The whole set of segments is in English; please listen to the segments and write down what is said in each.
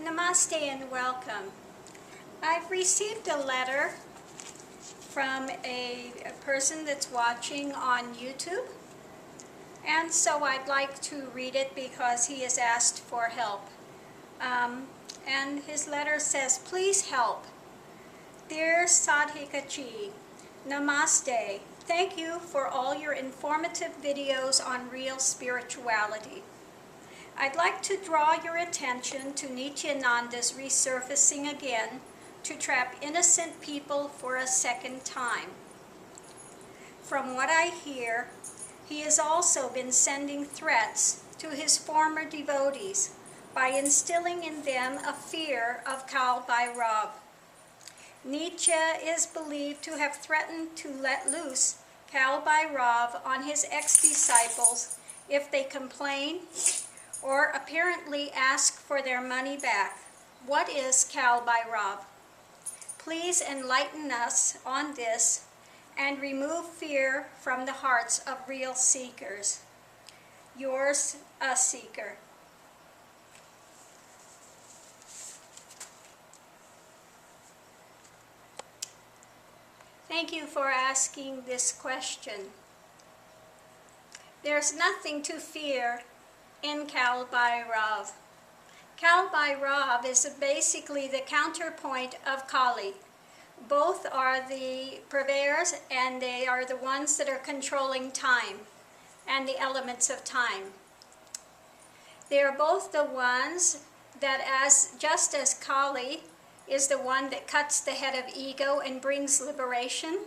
Namaste and welcome. I've received a letter from a person that's watching on YouTube, and so I'd like to read it because he has asked for help. And his letter says, "Please help. Dear Sadhikaji, Namaste. Thank you for all your informative videos on real spirituality. I'd like to draw your attention to Nithyanada's resurfacing again to trap innocent people for a second time. From what I hear, he has also been sending threats to his former devotees by instilling in them a fear of Kal Bairava. Nietzsche is believed to have threatened to let loose Kal Bairava on his ex-disciples if they complain or apparently ask for their money back. What is Kal Bairava? Please enlighten us on this and remove fear from the hearts of real seekers. Yours, a seeker." Thank you for asking this question. There's nothing to fear in Kal Bairava. Kal Bairava is basically the counterpoint of Kali. Both are the purveyors, and they are the ones that are controlling time and the elements of time. They are both the ones that, just as Kali is the one that cuts the head of ego and brings liberation,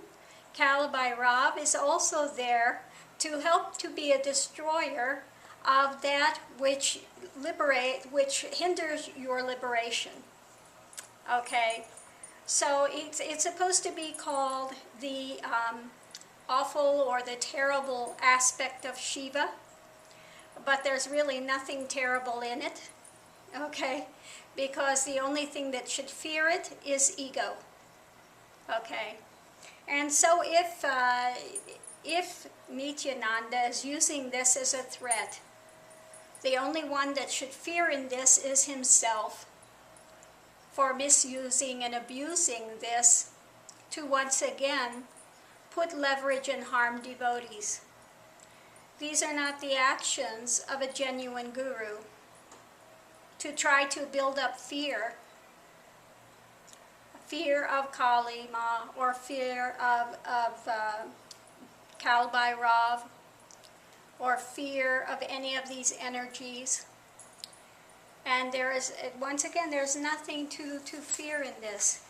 Kal Bairava is also there to help to be a destroyer of that which hinders your liberation. Okay, so it's supposed to be called the awful or the terrible aspect of Shiva, but there's really nothing terrible in it. Okay, because the only thing that should fear it is ego. Okay, and so if Nithyanada is using this as a threat, the only one that should fear in this is himself for misusing and abusing this to once again put leverage and harm devotees. These are not the actions of a genuine guru. To try to build up fear of Kali Ma, or fear of Kal Bairava, or fear of any of these energies. And there is, once again, there's nothing to fear in this.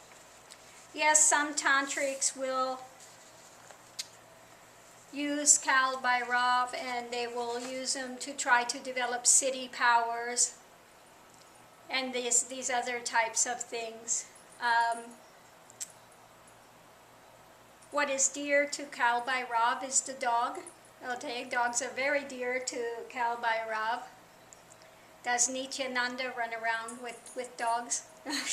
Yes, some tantrics will use Kal Bairava, and they will use them to try to develop city powers and these other types of things. What is dear to Kal Bairava is the dog. Okay, dogs are very dear to Kal Bairava. Does Nithyananda run around with dogs?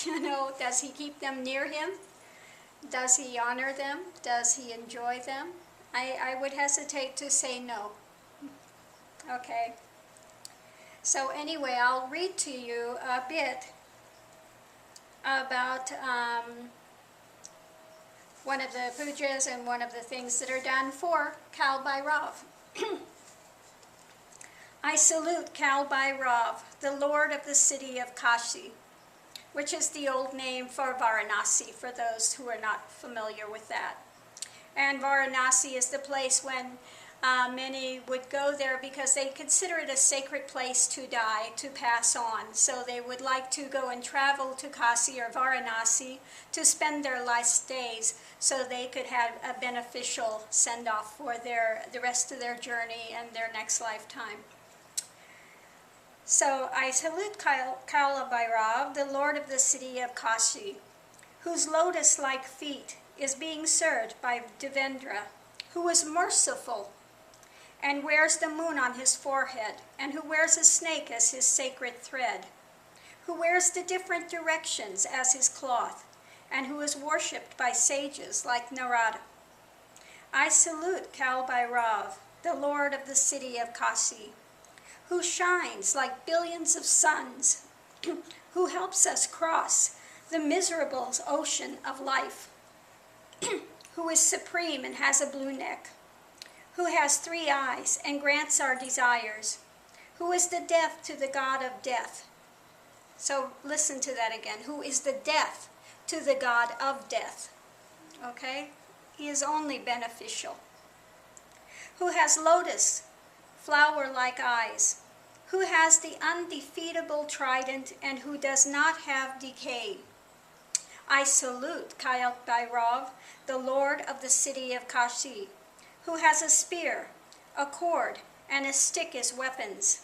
You know, does he keep them near him? Does he honor them? Does he enjoy them? I would hesitate to say no. Okay. So anyway, I'll read to you a bit about one of the pujas and one of the things that are done for Kal Bairava. I salute Kal Bairava, the Lord of the city of Kashi, which is the old name for Varanasi, for those who are not familiar with that. And Varanasi is the place when many would go there because they consider it a sacred place to die, to pass on. So they would like to go and travel to Kashi or Varanasi to spend their last days so they could have a beneficial send-off for the rest of their journey and their next lifetime. So I salute Kal Bairava, the Lord of the city of Kashi, whose lotus-like feet is being served by Devendra, who is merciful and wears the moon on his forehead, and who wears a snake as his sacred thread, who wears the different directions as his cloth, and who is worshipped by sages like Narada. I salute Kal Bairava, the Lord of the city of Kashi, who shines like billions of suns, who helps us cross the miserable ocean of life, who is supreme and has a blue neck, who has 3 eyes and grants our desires, who is the death to the God of death. So listen to that again. Who is the death to the God of death. Okay? He is only beneficial. Who has lotus, flower-like eyes, who has the undefeatable trident, and who does not have decay. I salute KaL Bhairava, the Lord of the city of Kashi, who has a spear, a cord, and a stick as weapons,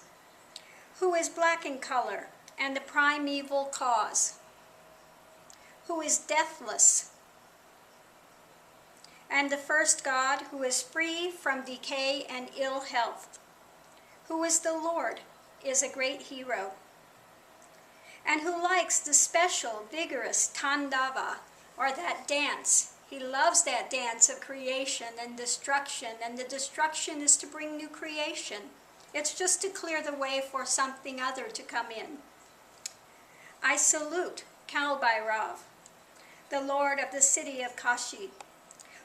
who is black in color, and the primeval cause, who is deathless, and the first God, who is free from decay and ill health, who is the Lord, is a great hero, and who likes the special, vigorous Tandava, or that dance. He loves that dance of creation and destruction, and the destruction is to bring new creation. It's just to clear the way for something other to come in. I salute KaL Bairava, the Lord of the city of Kashi,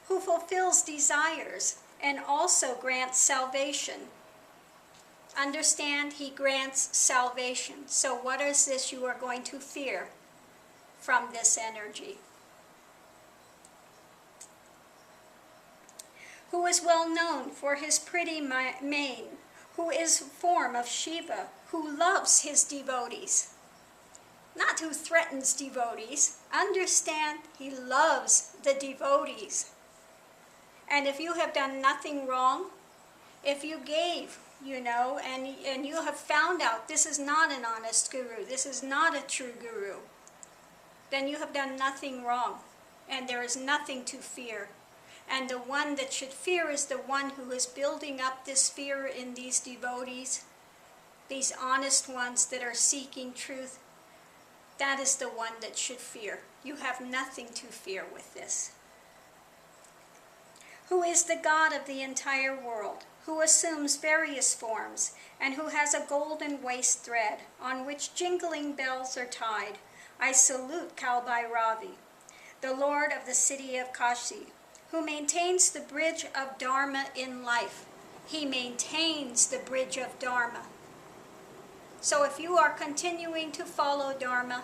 who fulfills desires and also grants salvation. Understand, he grants salvation. So what is this you are going to fear from this energy? Who is well known for his pretty mane, who is form of Shiva, who loves his devotees. Not who threatens devotees. Understand, he loves the devotees. And if you have done nothing wrong, if you gave, and you have found out this is not an honest guru, this is not a true guru, then you have done nothing wrong, and there is nothing to fear. And the one that should fear is the one who is building up this fear in these devotees, these honest ones that are seeking truth. That is the one that should fear. You have nothing to fear with this. Who is the God of the entire world, who assumes various forms, and who has a golden waist thread on which jingling bells are tied. I salute KaL Bairava, the Lord of the city of Kashi, who maintains the bridge of Dharma in life. He maintains the bridge of Dharma. So if you are continuing to follow Dharma,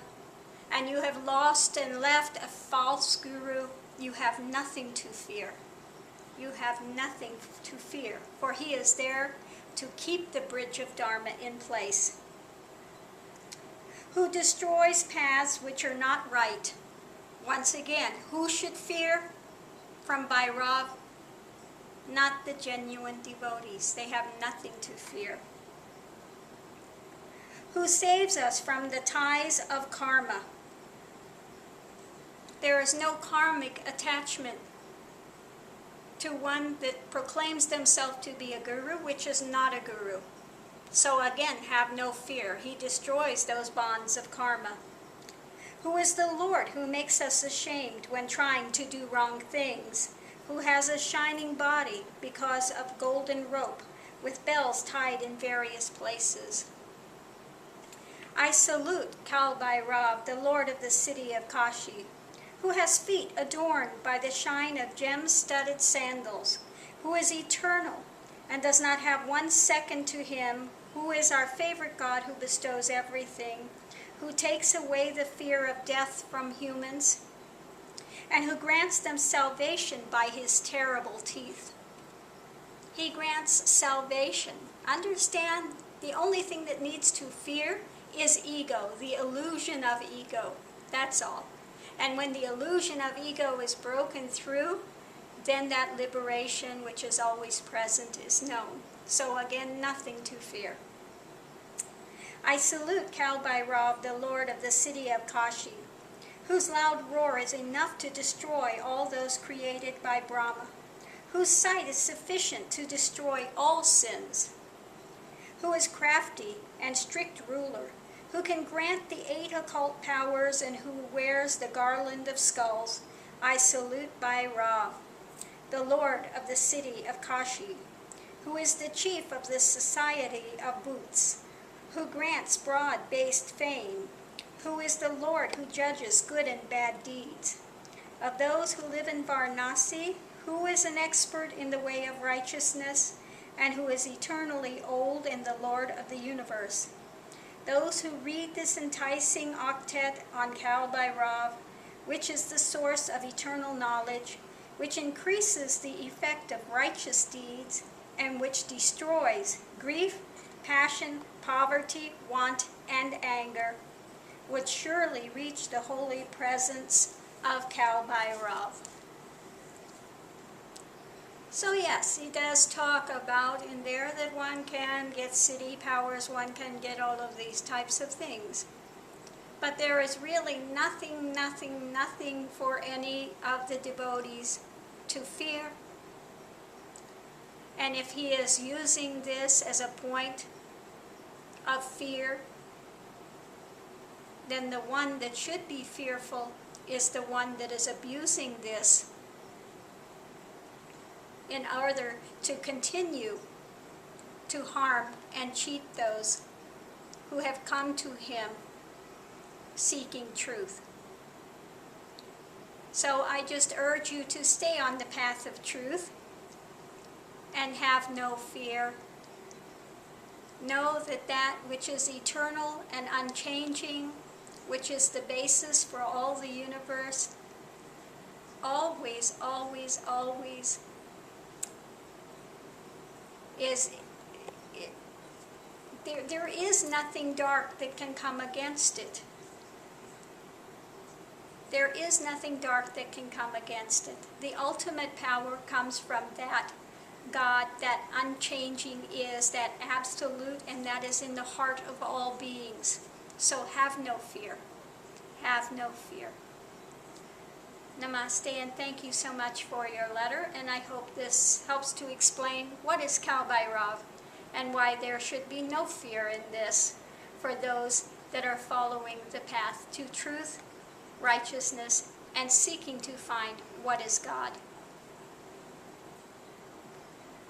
and you have lost and left a false guru, you have nothing to fear. You have nothing to fear, for he is there to keep the bridge of Dharma in place. Who destroys paths which are not right. Once again, who should fear from Bhairava? Not the genuine devotees. They have nothing to fear. Who saves us from the ties of karma. There is no karmic attachment to one that proclaims themselves to be a guru, which is not a guru. So again, have no fear. He destroys those bonds of karma. Who is the Lord who makes us ashamed when trying to do wrong things, who has a shining body because of golden rope with bells tied in various places. I salute KaL Bairava, the Lord of the city of Kashi, who has feet adorned by the shine of gem-studded sandals, who is eternal and does not have 1 second to him, who is our favorite God who bestows everything, who takes away the fear of death from humans, and who grants them salvation by his terrible teeth. He grants salvation. Understand, the only thing that needs to fear is ego, the illusion of ego. That's all. And when the illusion of ego is broken through, then that liberation, which is always present, is known. So again, nothing to fear. I salute KaL Bairava, the Lord of the city of Kashi, whose loud roar is enough to destroy all those created by Brahma, whose sight is sufficient to destroy all sins, who is crafty and strict ruler, who can grant the 8 occult powers and who wears the garland of skulls. I salute Bhairava, the Lord of the city of Kashi, who is the chief of the society of boots, who grants broad-based fame, who is the Lord who judges good and bad deeds. Of those who live in Varanasi, who is an expert in the way of righteousness, and who is eternally old in the Lord of the universe. Those who read this enticing octet on KaL Bhairava, which is the source of eternal knowledge, which increases the effect of righteous deeds, and which destroys grief, passion, poverty, want, and anger, would surely reach the holy presence of KaL Bhairava. So yes, he does talk about in there that one can get city powers, one can get all of these types of things. But there is really nothing for any of the devotees to fear. And if he is using this as a point of fear, then the one that should be fearful is the one that is abusing this in order to continue to harm and cheat those who have come to him seeking truth. So I just urge you to stay on the path of truth and have no fear. Know that that which is eternal and unchanging, which is the basis for all the universe, always is, there is nothing dark that can come against it. There is nothing dark that can come against it. The ultimate power comes from that God, that unchanging is, that absolute, and that is in the heart of all beings. So have no fear. Have no fear. Namaste, and thank you so much for your letter, and I hope this helps to explain what is KaL Bhairava and why there should be no fear in this for those that are following the path to truth, righteousness, and seeking to find what is God.